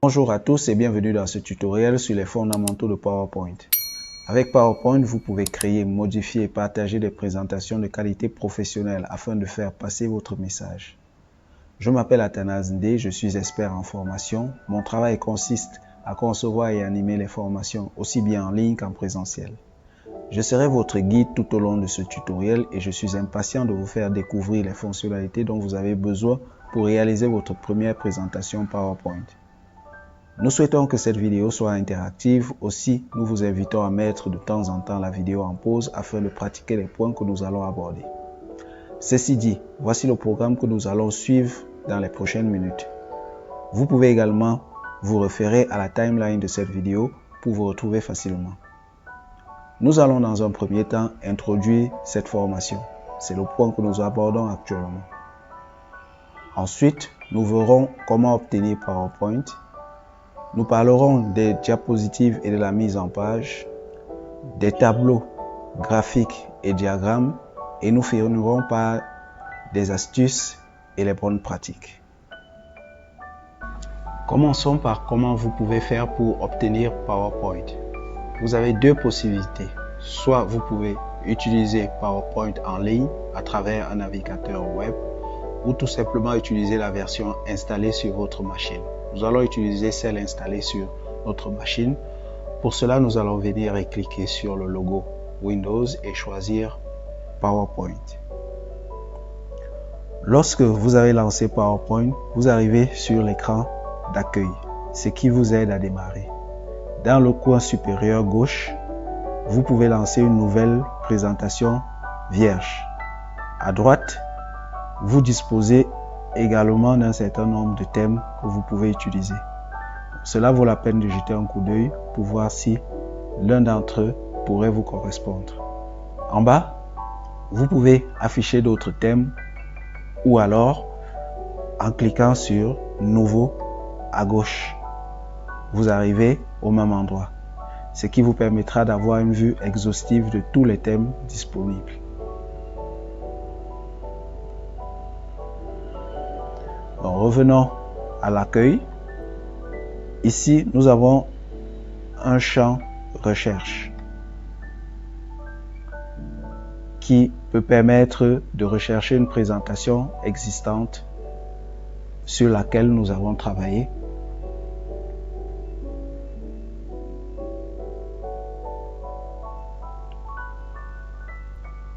Bonjour à tous et bienvenue dans ce tutoriel sur les fondamentaux de PowerPoint. Avec PowerPoint, vous pouvez créer, modifier et partager des présentations de qualité professionnelle afin de faire passer votre message. Je m'appelle Athanase Ndé, je suis expert en formation. Mon travail consiste à concevoir et animer les formations aussi bien en ligne qu'en présentiel. Je serai votre guide tout au long de ce tutoriel et je suis impatient de vous faire découvrir les fonctionnalités dont vous avez besoin pour réaliser votre première présentation PowerPoint. Nous souhaitons que cette vidéo soit interactive. Aussi, nous vous invitons à mettre de temps en temps la vidéo en pause afin de pratiquer les points que nous allons aborder. Ceci dit, voici le programme que nous allons suivre dans les prochaines minutes. Vous pouvez également vous référer à la timeline de cette vidéo pour vous retrouver facilement. Nous allons dans un premier temps introduire cette formation. C'est le point que nous abordons actuellement. Ensuite, nous verrons comment obtenir PowerPoint. Nous parlerons des diapositives et de la mise en page, des tableaux graphiques et diagrammes et nous finirons par des astuces et les bonnes pratiques. Commençons par comment vous pouvez faire pour obtenir PowerPoint. Vous avez deux possibilités. Soit vous pouvez utiliser PowerPoint en ligne à travers un navigateur web ou tout simplement utiliser la version installée sur votre machine. Nous allons utiliser celle installée sur notre machine. Pour cela, nous allons venir et cliquer sur le logo Windows et choisir PowerPoint. Lorsque vous avez lancé PowerPoint, vous arrivez sur l'écran d'accueil, ce qui vous aide à démarrer. Dans le coin supérieur gauche, vous pouvez lancer une nouvelle présentation vierge. À droite, vous disposez également d'un certain nombre de thèmes que vous pouvez utiliser. Cela vaut la peine de jeter un coup d'œil pour voir si l'un d'entre eux pourrait vous correspondre. En bas, vous pouvez afficher d'autres thèmes ou alors en cliquant sur Nouveau à gauche, vous arrivez au même endroit, ce qui vous permettra d'avoir une vue exhaustive de tous les thèmes disponibles. Donc, revenons à l'accueil. Ici, nous avons un champ recherche qui peut permettre de rechercher une présentation existante sur laquelle nous avons travaillé.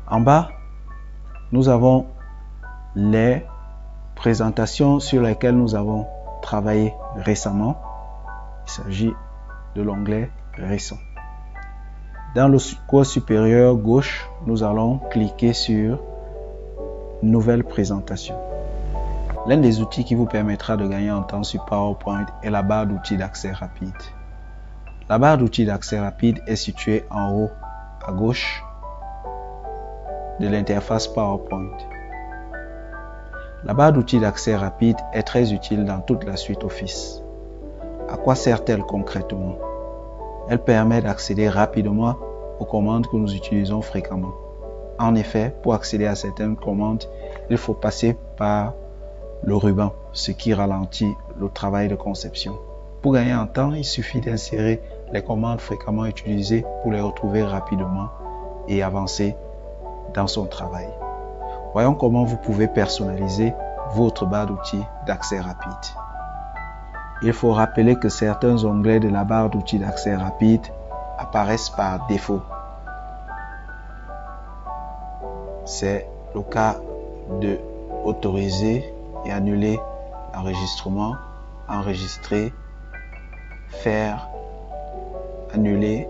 En bas, nous avons les présentations sur lesquelles nous avons travaillé récemment. Il s'agit de l'onglet récent. Dans le coin supérieur gauche, nous allons cliquer sur Nouvelle présentation. L'un des outils qui vous permettra de gagner en temps sur PowerPoint est la barre d'outils d'accès rapide. La barre d'outils d'accès rapide est située en haut à gauche de l'interface PowerPoint. La barre d'outils d'accès rapide est très utile dans toute la suite Office. À quoi sert-elle concrètement? Elle permet d'accéder rapidement aux commandes que nous utilisons fréquemment. En effet, pour accéder à certaines commandes, il faut passer par le ruban, ce qui ralentit le travail de conception. Pour gagner en temps, il suffit d'insérer les commandes fréquemment utilisées pour les retrouver rapidement et avancer dans son travail. Voyons comment vous pouvez personnaliser votre barre d'outils d'accès rapide. Il faut rappeler que certains onglets de la barre d'outils d'accès rapide apparaissent par défaut. C'est le cas de autoriser et annuler l'enregistrement, enregistrer, faire, annuler,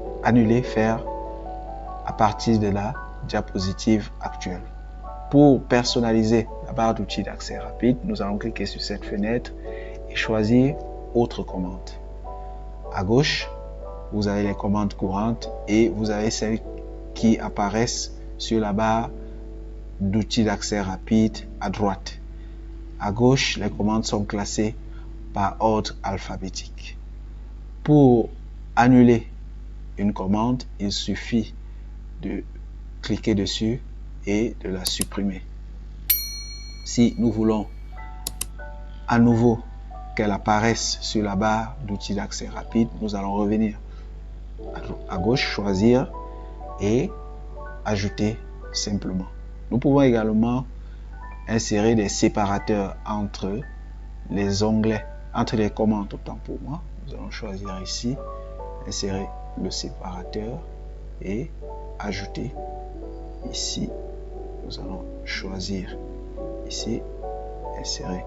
faire à partir de la diapositive actuelle. Pour personnaliser la barre d'outils d'accès rapide, nous allons cliquer sur cette fenêtre et choisir Autre commande. À gauche, vous avez les commandes courantes et vous avez celles qui apparaissent sur la barre d'outils d'accès rapide à droite. À gauche, les commandes sont classées par ordre alphabétique. Pour annuler une commande, il suffit de cliquer dessus et de la supprimer. Si nous voulons à nouveau qu'elles apparaissent sur la barre d'outils d'accès rapide, nous allons revenir à gauche, choisir et ajouter simplement. Nous pouvons également insérer des séparateurs entre les onglets, entre les commandes, autant pour moi. Nous allons choisir ici, insérer le séparateur et ajouter ici. Nous allons choisir ici, insérer,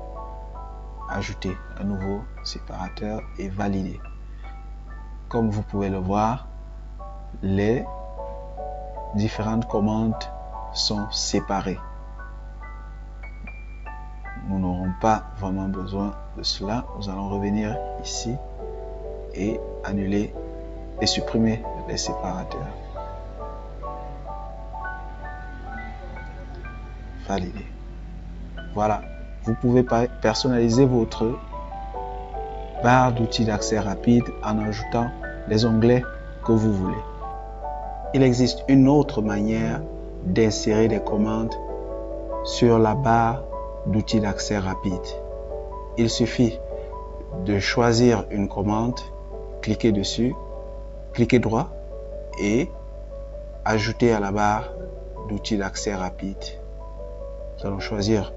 ajouter un nouveau séparateur et valider. Comme vous pouvez le voir, les différentes commandes sont séparées. Nous n'aurons pas vraiment besoin de cela. Nous allons revenir ici et annuler et supprimer les séparateurs. Valider. Voilà, vous pouvez personnaliser votre barre d'outils d'accès rapide en ajoutant les onglets que vous voulez. Il existe une autre manière d'insérer des commandes sur la barre d'outils d'accès rapide. Il suffit de choisir une commande, cliquer dessus, cliquer droit et ajouter à la barre d'outils d'accès rapide. Nous allons choisir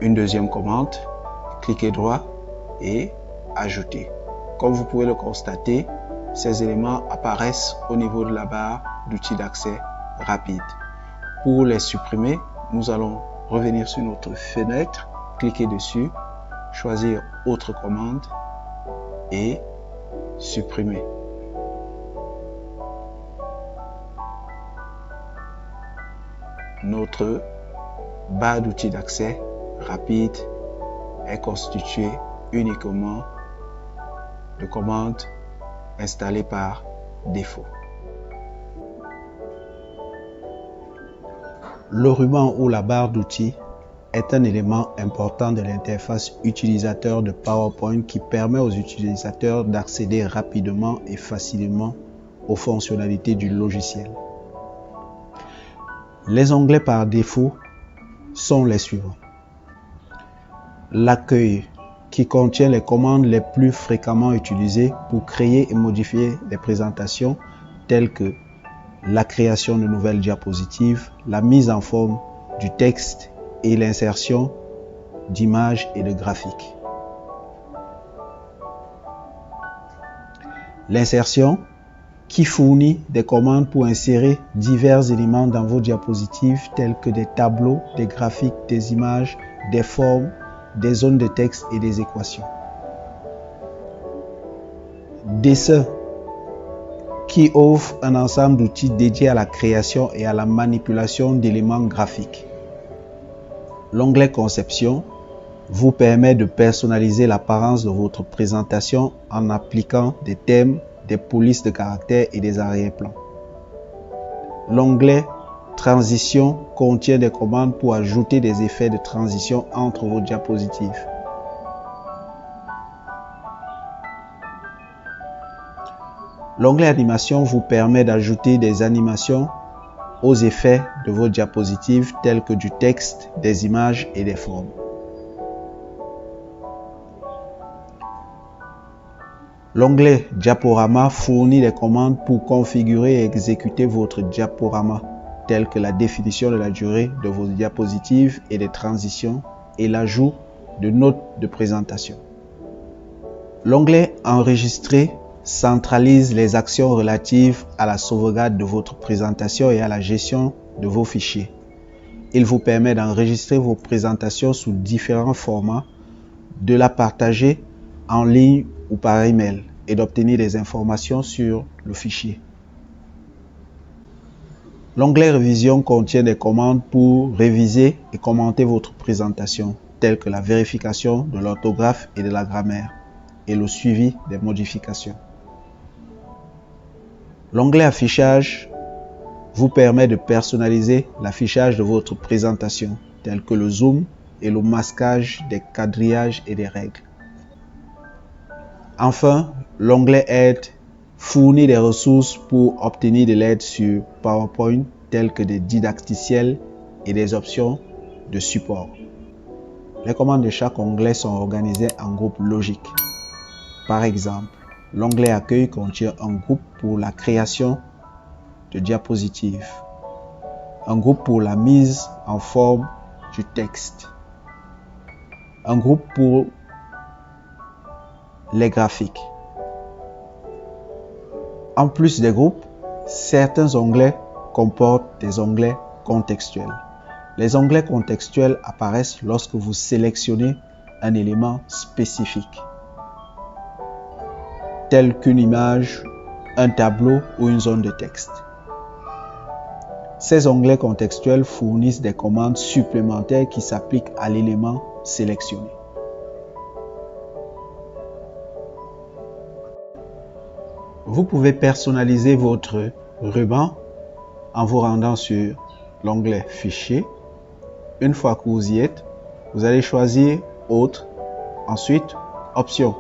une deuxième commande, cliquer droit et ajouter. Comme vous pouvez le constater, ces éléments apparaissent au niveau de la barre d'outils d'accès rapide. Pour les supprimer, nous allons revenir sur notre fenêtre, cliquer dessus, choisir autre commande et supprimer. Notre barre d'outils d'accès rapide est constituée uniquement de commandes installées par défaut. Le ruban ou la barre d'outils est un élément important de l'interface utilisateur de PowerPoint qui permet aux utilisateurs d'accéder rapidement et facilement aux fonctionnalités du logiciel. Les onglets par défaut sont les suivants. L'accueil, qui contient les commandes les plus fréquemment utilisées pour créer et modifier des présentations telles que la création de nouvelles diapositives, la mise en forme du texte et l'insertion d'images et de graphiques. L'insertion, qui fournit des commandes pour insérer divers éléments dans vos diapositives tels que des tableaux, des graphiques, des images, des formes, des zones de texte et des équations. Dessin, qui offre un ensemble d'outils dédiés à la création et à la manipulation d'éléments graphiques. L'onglet Conception vous permet de personnaliser l'apparence de votre présentation en appliquant des thèmes, des polices de caractères et des arrière-plans. L'onglet Transition contient des commandes pour ajouter des effets de transition entre vos diapositives. L'onglet Animation vous permet d'ajouter des animations aux effets de vos diapositives tels que du texte, des images et des formes. L'onglet Diaporama fournit des commandes pour configurer et exécuter votre diaporama, telles que la définition de la durée de vos diapositives et des transitions et l'ajout de notes de présentation. L'onglet Enregistrer centralise les actions relatives à la sauvegarde de votre présentation et à la gestion de vos fichiers. Il vous permet d'enregistrer vos présentations sous différents formats, de la partager en ligne ou par email et d'obtenir des informations sur le fichier. L'onglet Révision contient des commandes pour réviser et commenter votre présentation, telles que la vérification de l'orthographe et de la grammaire et le suivi des modifications. L'onglet Affichage vous permet de personnaliser l'affichage de votre présentation, tel que le zoom et le masquage des quadrillages et des règles. Enfin, l'onglet Aide fournit des ressources pour obtenir de l'aide sur PowerPoint, telles que des didacticiels et des options de support. Les commandes de chaque onglet sont organisées en groupes logiques. Par exemple, l'onglet Accueil contient un groupe pour la création de diapositives, un groupe pour la mise en forme du texte, un groupe pour les graphiques. En plus des groupes, certains onglets comportent des onglets contextuels. Les onglets contextuels apparaissent lorsque vous sélectionnez un élément spécifique, tel qu'une image, un tableau ou une zone de texte. Ces onglets contextuels fournissent des commandes supplémentaires qui s'appliquent à l'élément sélectionné. Vous pouvez personnaliser votre ruban en vous rendant sur l'onglet Fichier. Une fois que vous y êtes, vous allez choisir Autre, ensuite Options.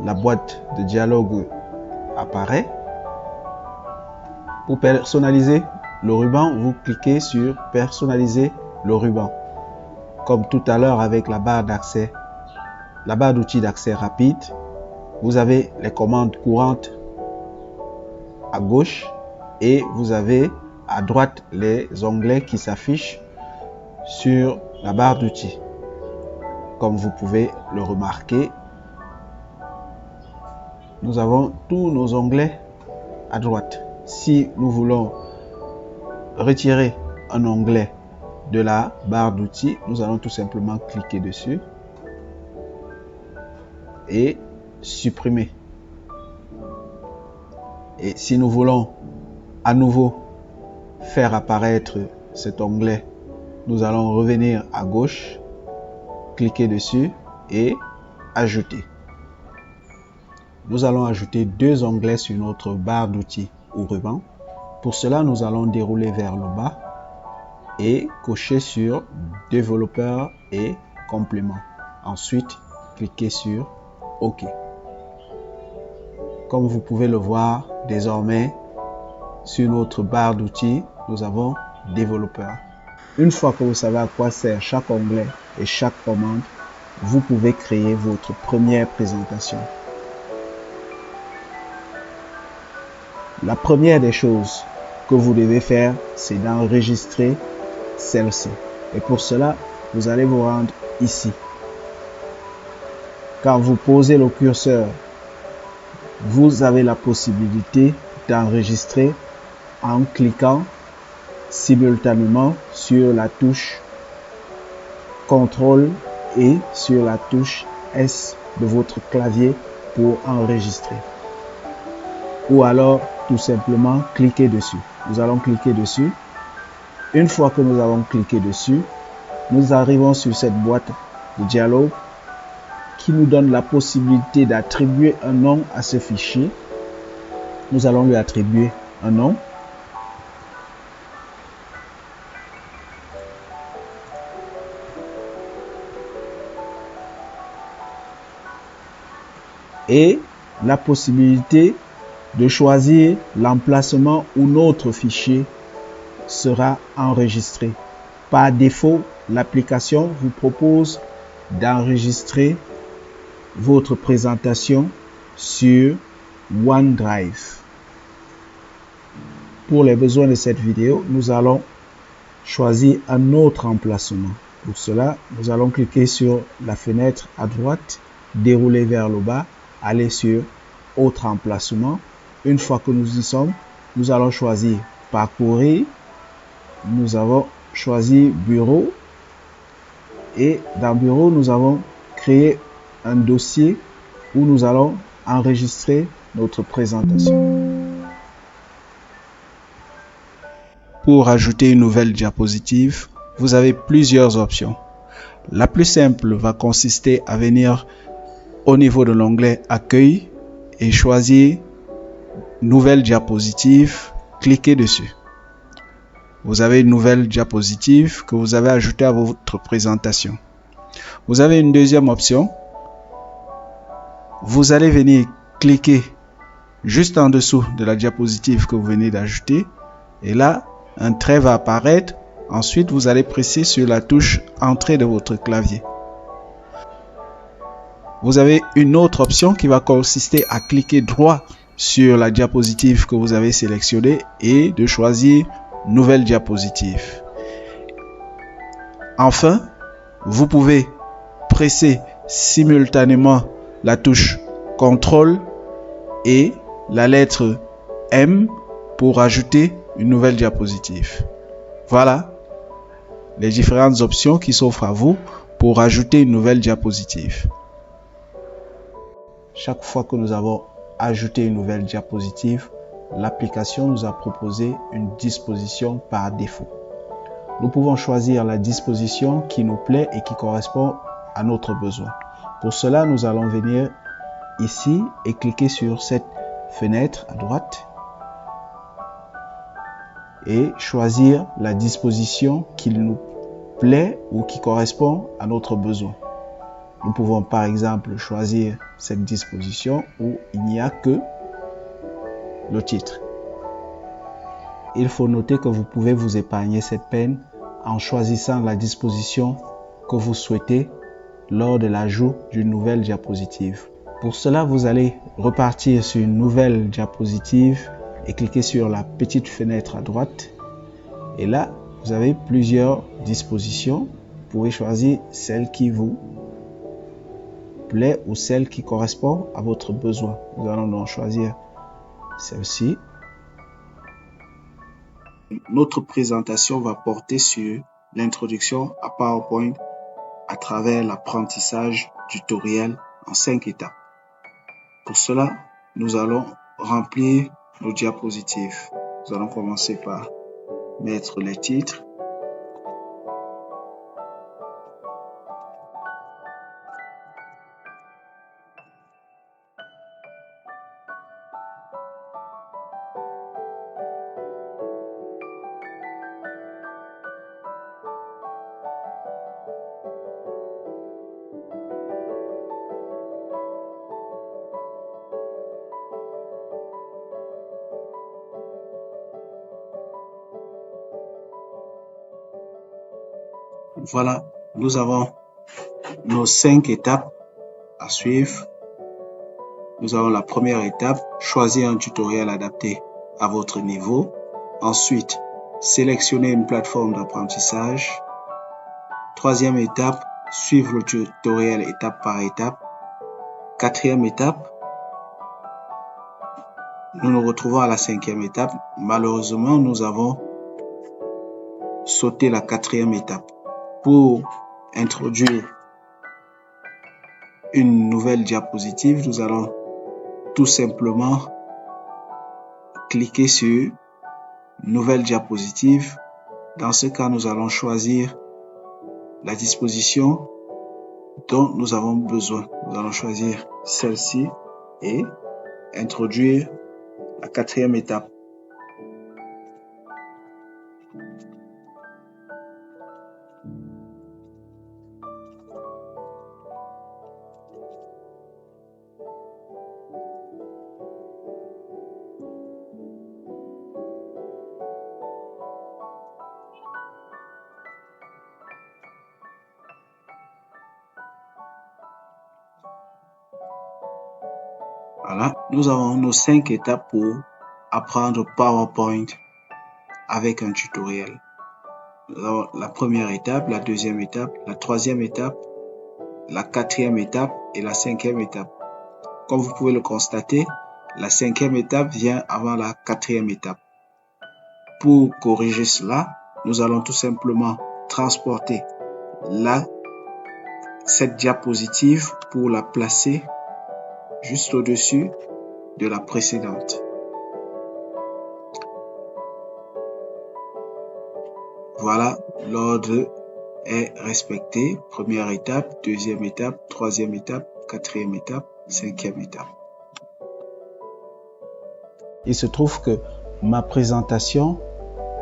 La boîte de dialogue apparaît. Pour personnaliser le ruban, vous cliquez sur Personnaliser le ruban. Comme tout à l'heure avec la barre d'accès, la barre d'outils d'accès rapide, vous avez les commandes courantes à gauche et vous avez à droite les onglets qui s'affichent sur la barre d'outils. Comme vous pouvez le remarquer, nous avons tous nos onglets à droite. Si nous voulons retirer un onglet de la barre d'outils, nous allons tout simplement cliquer dessus et supprimer. Et si nous voulons à nouveau faire apparaître cet onglet, nous allons revenir à gauche, cliquer dessus et ajouter. Nous allons ajouter deux onglets sur notre barre d'outils ou ruban. Pour cela, nous allons dérouler vers le bas et cocher sur Développeur et Complément. Ensuite, cliquez sur OK. Comme vous pouvez le voir, désormais, sur notre barre d'outils, nous avons Développeur. Une fois que vous savez à quoi sert chaque onglet et chaque commande, vous pouvez créer votre première présentation. La première des choses que vous devez faire, c'est d'enregistrer celle-ci. Et pour cela, vous allez vous rendre ici. Quand vous posez le curseur, vous avez la possibilité d'enregistrer en cliquant simultanément sur la touche CTRL et sur la touche S de votre clavier pour enregistrer. Ou alors, tout simplement, cliquer dessus. Nous allons cliquer dessus. Une fois que nous avons cliqué dessus, nous arrivons sur cette boîte de dialogue qui nous donne la possibilité d'attribuer un nom à ce fichier. Nous allons lui attribuer un nom. Et la possibilité de choisir l'emplacement où notre fichier sera enregistré. Par défaut, l'application vous propose d'enregistrer votre présentation sur OneDrive. Pour les besoins de cette vidéo, nous allons choisir un autre emplacement. Pour cela, nous allons cliquer sur la fenêtre à droite, dérouler vers le bas, aller sur Autre emplacement. Une fois que nous y sommes, nous allons choisir Parcourir. Nous avons choisi Bureau. Et dans Bureau, nous avons créé un dossier où nous allons enregistrer notre présentation. Pour ajouter une nouvelle diapositive, vous avez plusieurs options. La plus simple va consister à venir au niveau de l'onglet Accueil et choisir Nouvelle diapositive, cliquez dessus. Vous avez une nouvelle diapositive que vous avez ajoutée à votre présentation. Vous avez une deuxième option. Vous allez venir cliquer juste en dessous de la diapositive que vous venez d'ajouter et là, un trait va apparaître Ensuite, vous allez presser sur la touche Entrée de votre clavier. Vous avez une autre option qui va consister à cliquer droit sur la diapositive que vous avez sélectionnée et de choisir Nouvelle diapositive. Enfin, vous pouvez presser simultanément la touche CTRL et la lettre M pour ajouter une nouvelle diapositive. Voilà les différentes options qui s'offrent à vous pour ajouter une nouvelle diapositive. Chaque fois que nous avons ajouté une nouvelle diapositive, l'application nous a proposé une disposition par défaut. Nous pouvons choisir la disposition qui nous plaît et qui correspond à notre besoin. Pour cela, nous allons venir ici et cliquer sur cette fenêtre à droite et choisir la disposition qui nous plaît ou qui correspond à notre besoin. Nous pouvons par exemple choisir cette disposition où il n'y a que le titre. Il faut noter que vous pouvez vous épargner cette peine en choisissant la disposition que vous souhaitez lors de l'ajout d'une nouvelle diapositive. Pour cela, vous allez repartir sur une nouvelle diapositive et cliquer sur la petite fenêtre à droite. Et là, vous avez plusieurs dispositions. Vous pouvez choisir celle qui vous plaît ou celle qui correspond à votre besoin. Nous allons donc choisir celle-ci. Notre présentation va porter sur l'introduction à PowerPoint à travers l'apprentissage tutoriel en 5 étapes. Pour cela, nous allons remplir nos diapositives. Nous allons commencer par mettre les titres. Voilà, nous avons nos 5 étapes à suivre. Nous avons la première étape, choisir un tutoriel adapté à votre niveau. Ensuite, sélectionner une plateforme d'apprentissage. Troisième étape, suivre le tutoriel étape par étape. Quatrième étape, nous nous retrouvons à la 5e étape. Malheureusement, nous avons sauté la 4e étape. Pour introduire une nouvelle diapositive, nous allons tout simplement cliquer sur Nouvelle diapositive. Dans ce cas, nous allons choisir la disposition dont nous avons besoin. Nous allons choisir celle-ci et introduire la 4e étape. Voilà, nous avons nos 5 étapes pour apprendre PowerPoint avec un tutoriel. Nous avons la première étape, la deuxième étape, la troisième étape, la 4e étape et la 5e étape. Comme vous pouvez le constater, la 5e étape vient avant la 4e étape. Pour corriger cela, nous allons tout simplement transporter cette diapositive pour la placer juste au-dessus de la précédente. Voilà, l'ordre est respecté. Première étape, deuxième étape, troisième étape, quatrième étape, 5e étape. Il se trouve que ma présentation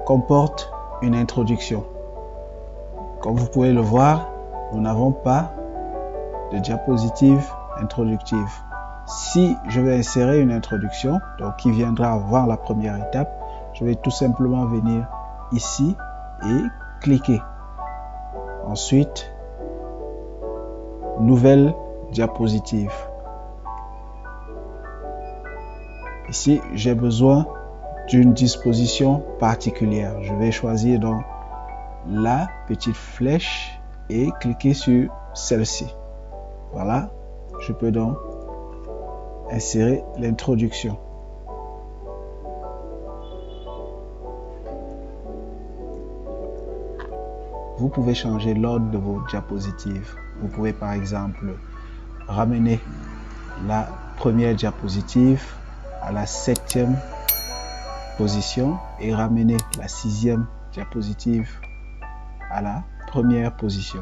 comporte une introduction. Comme vous pouvez le voir, nous n'avons pas de diapositive introductive. Si je vais insérer une introduction, donc qui viendra avant la première étape, je vais tout simplement venir ici et cliquer. Ensuite, nouvelle diapositive. Ici, j'ai besoin d'une disposition particulière. Je vais choisir donc la petite flèche et cliquer sur celle-ci. Voilà, je peux donc insérer l'introduction. Vous pouvez changer l'ordre de vos diapositives. Vous pouvez par exemple ramener la première diapositive à la 7e position et ramener la 6e diapositive à la première position,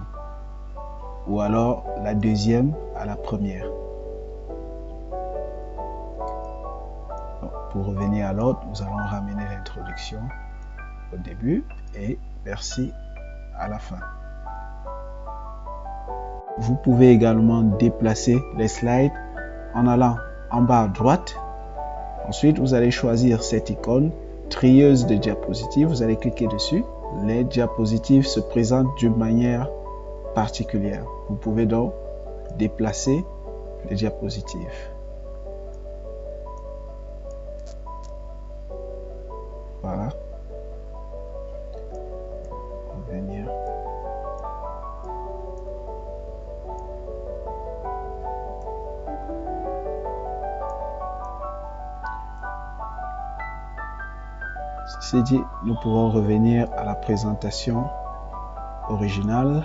ou alors la 2e à la première. Donc, pour revenir à l'ordre, nous allons ramener l'introduction au début et merci à la fin. Vous pouvez également déplacer les slides en allant en bas à droite. Ensuite, vous allez choisir cette icône trieuse de diapositives. Vous allez cliquer dessus. Les diapositives se présentent d'une manière particulière. Vous pouvez donc déplacer les diapositives. Voilà. Revenir. Ceci dit, nous pouvons revenir à la présentation originale.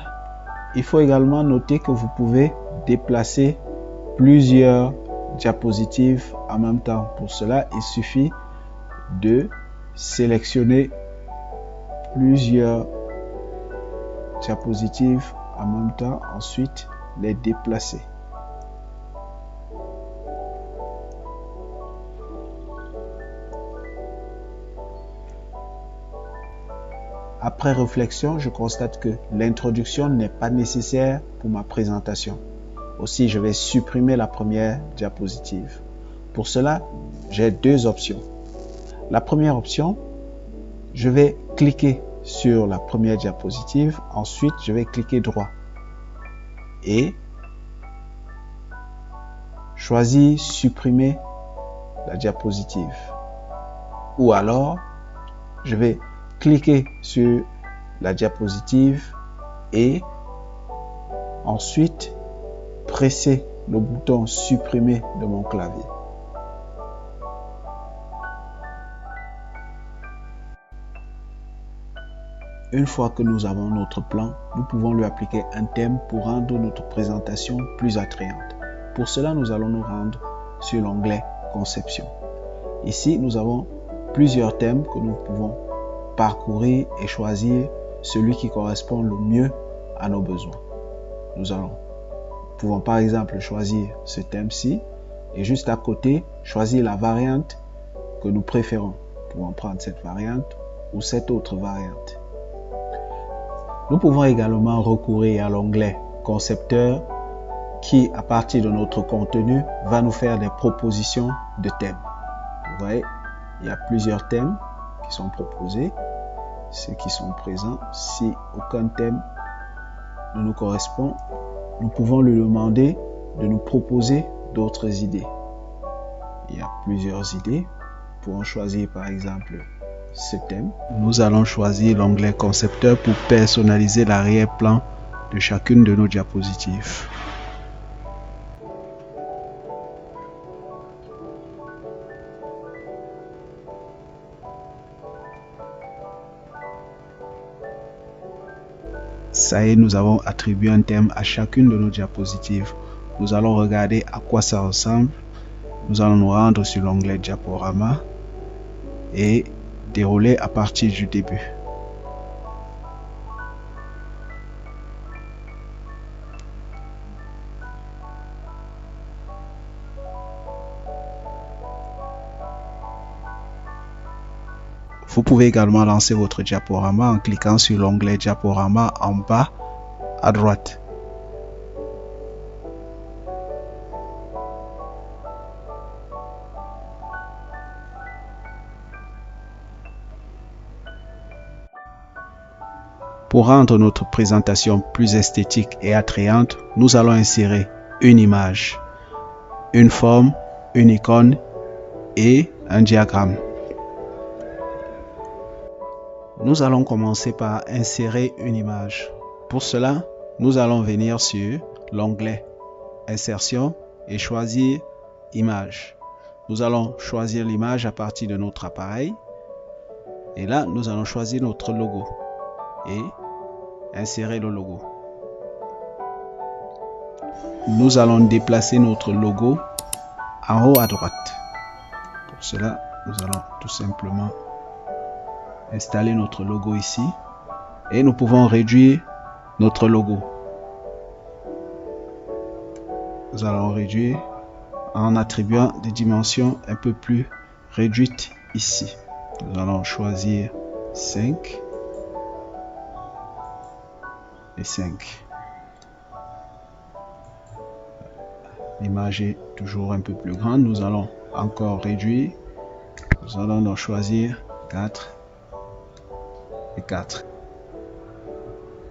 Il faut également noter que vous pouvez déplacer plusieurs diapositives en même temps. Pour cela, il suffit de sélectionner plusieurs diapositives en même temps, ensuite les déplacer. Après réflexion, je constate que l'introduction n'est pas nécessaire pour ma présentation. Aussi, je vais supprimer la première diapositive. Pour cela, j'ai deux options. La première option, je vais cliquer sur la première diapositive. Ensuite, je vais cliquer droit et choisir supprimer la diapositive. Ou alors, je vais cliquer sur la diapositive et ensuite presser le bouton supprimer de mon clavier. Une fois que nous avons notre plan, nous pouvons lui appliquer un thème pour rendre notre présentation plus attrayante. Pour cela, nous allons nous rendre sur l'onglet Conception. Ici, nous avons plusieurs thèmes que nous pouvons parcourir et choisir celui qui correspond le mieux à nos besoins. Nous pouvons par exemple choisir ce thème-ci et juste à côté, choisir la variante que nous préférons. Nous pouvons prendre cette variante ou cette autre variante. Nous pouvons également recourir à l'onglet Concepteur qui, à partir de notre contenu, va nous faire des propositions de thèmes. Vous voyez, il y a plusieurs thèmes qui sont proposés, ceux qui sont présents. Si aucun thème ne nous correspond, nous pouvons lui demander de nous proposer d'autres idées. Il y a plusieurs idées. Nous pouvons choisir par exemple ce thème. Nous allons choisir l'onglet Concepteur pour personnaliser l'arrière-plan de chacune de nos diapositives. Ça y est, nous avons attribué un thème à chacune de nos diapositives. Nous allons regarder à quoi ça ressemble. Nous allons nous rendre sur l'onglet Diaporama et dérouler à partir du début. Vous pouvez également lancer votre diaporama en cliquant sur l'onglet Diaporama en bas à droite. Pour rendre notre présentation plus esthétique et attrayante, nous allons insérer une image, une forme, une icône et un diagramme. Nous allons commencer par insérer une image. Pour cela, nous allons venir sur l'onglet Insertion et choisir Image. Nous allons choisir l'image à partir de notre appareil. Et là, nous allons choisir notre logo et insérer le logo. Nous allons déplacer notre logo en haut à droite. Pour cela, nous allons tout simplement installer notre logo ici et nous pouvons réduire notre logo. Nous allons réduire en attribuant des dimensions un peu plus réduites ici. Nous allons choisir 5 et 5. L'image est toujours un peu plus grande. Nous allons encore réduire. Nous allons en choisir 4 et 4.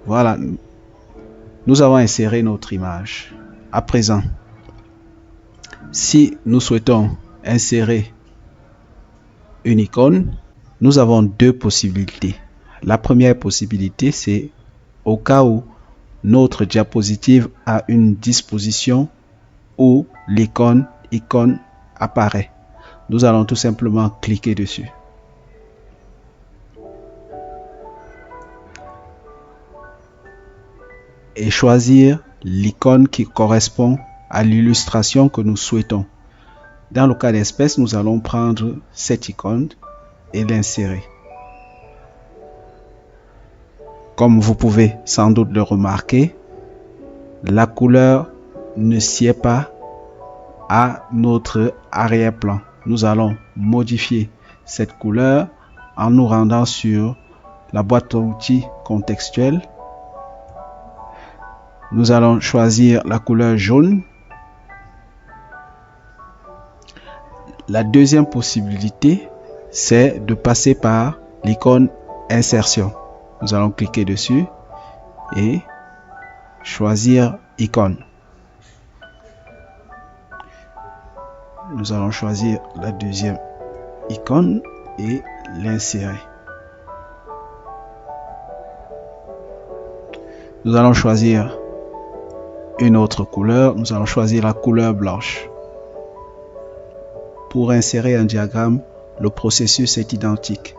Voilà. Nous avons inséré notre image. À présent, si nous souhaitons insérer une icône, nous avons deux possibilités. La première possibilité, c'est au cas où notre diapositive a une disposition où l'icône apparaît. Nous allons tout simplement cliquer dessus. Et choisir l'icône qui correspond à l'illustration que nous souhaitons. Dans le cas d'espèce, nous allons prendre cette icône et l'insérer. Comme vous pouvez sans doute le remarquer, la couleur ne sied pas à notre arrière-plan. Nous allons modifier cette couleur en nous rendant sur la boîte à outils contextuelle. Nous allons choisir la couleur jaune. La deuxième possibilité, c'est de passer par l'icône insertion. Nous allons cliquer dessus et choisir icône. Nous allons choisir la deuxième icône et l'insérer. Nous allons choisir une autre couleur. Nous allons choisir la couleur blanche. Pour insérer un diagramme, le processus est identique.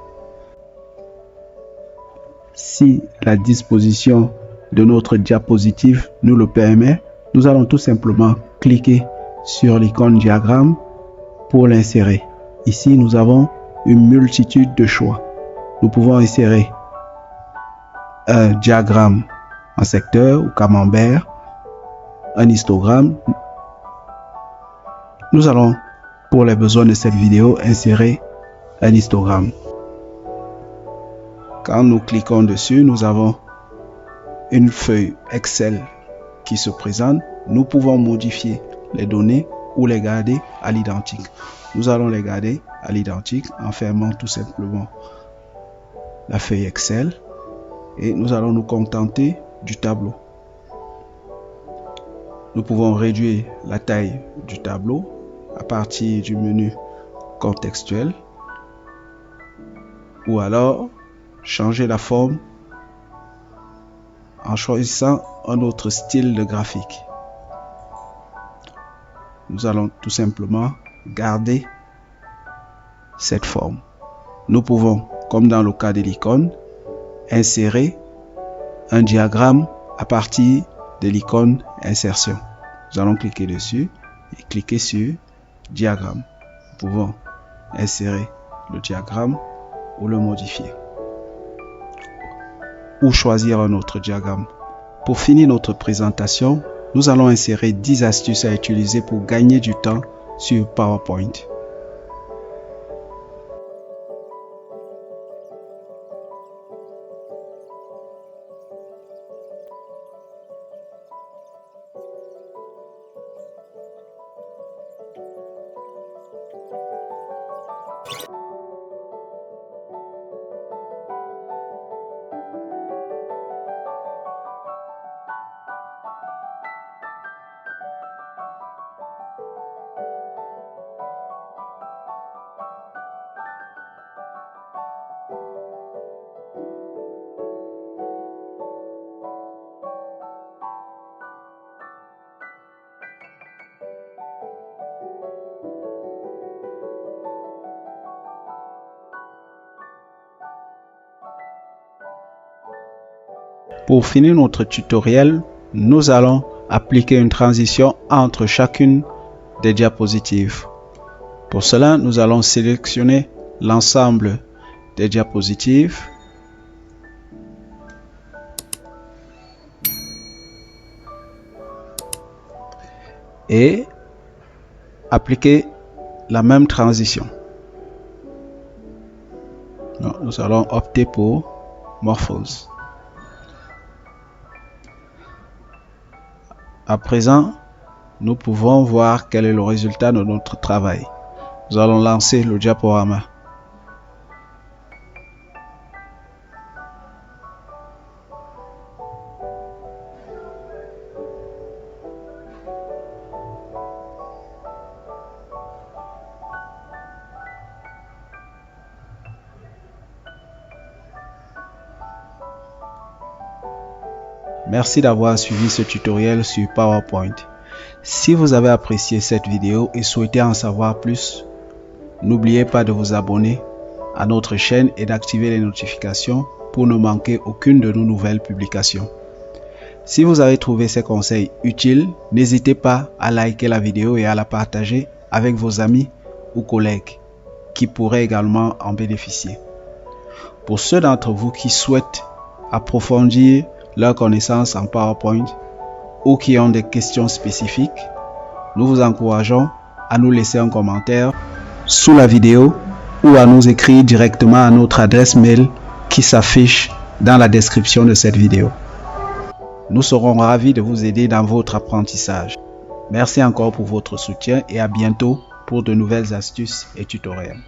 Si la disposition de notre diapositive nous le permet, nous allons tout simplement cliquer sur l'icône diagramme pour l'insérer. Ici, nous avons une multitude de choix. Nous pouvons insérer un diagramme en secteur ou camembert, un histogramme. Nous allons, pour les besoins de cette vidéo, insérer un histogramme. Quand nous cliquons dessus, nous avons une feuille Excel qui se présente. Nous pouvons modifier les données ou les garder à l'identique. Nous allons les garder à l'identique en fermant tout simplement la feuille Excel et nous allons nous contenter du tableau. Nous pouvons réduire la taille du tableau à partir du menu contextuel ou alors changer la forme en choisissant un autre style de graphique. Nous allons tout simplement garder cette forme. Nous pouvons, comme dans le cas de l'icône, insérer un diagramme à partir de l'icône insertion. Nous allons cliquer dessus et cliquer sur diagramme. Nous pouvons insérer le diagramme ou le modifier ou choisir un autre diagramme. Pour finir notre présentation, nous allons insérer 10 astuces à utiliser pour gagner du temps sur PowerPoint. Pour finir notre tutoriel, nous allons appliquer une transition entre chacune des diapositives. Pour cela, nous allons sélectionner l'ensemble des diapositives et appliquer la même transition. Nous allons opter pour Morphose. À présent, nous pouvons voir quel est le résultat de notre travail. Nous allons lancer le diaporama. Merci d'avoir suivi ce tutoriel sur PowerPoint. Si vous avez apprécié cette vidéo et souhaitez en savoir plus, n'oubliez pas de vous abonner à notre chaîne et d'activer les notifications pour ne manquer aucune de nos nouvelles publications. Si vous avez trouvé ces conseils utiles, n'hésitez pas à liker la vidéo et à la partager avec vos amis ou collègues qui pourraient également en bénéficier. Pour ceux d'entre vous qui souhaitent approfondir leurs connaissances en PowerPoint ou qui ont des questions spécifiques, nous vous encourageons à nous laisser un commentaire sous la vidéo ou à nous écrire directement à notre adresse mail qui s'affiche dans la description de cette vidéo. Nous serons ravis de vous aider dans votre apprentissage. Merci encore pour votre soutien et à bientôt pour de nouvelles astuces et tutoriels.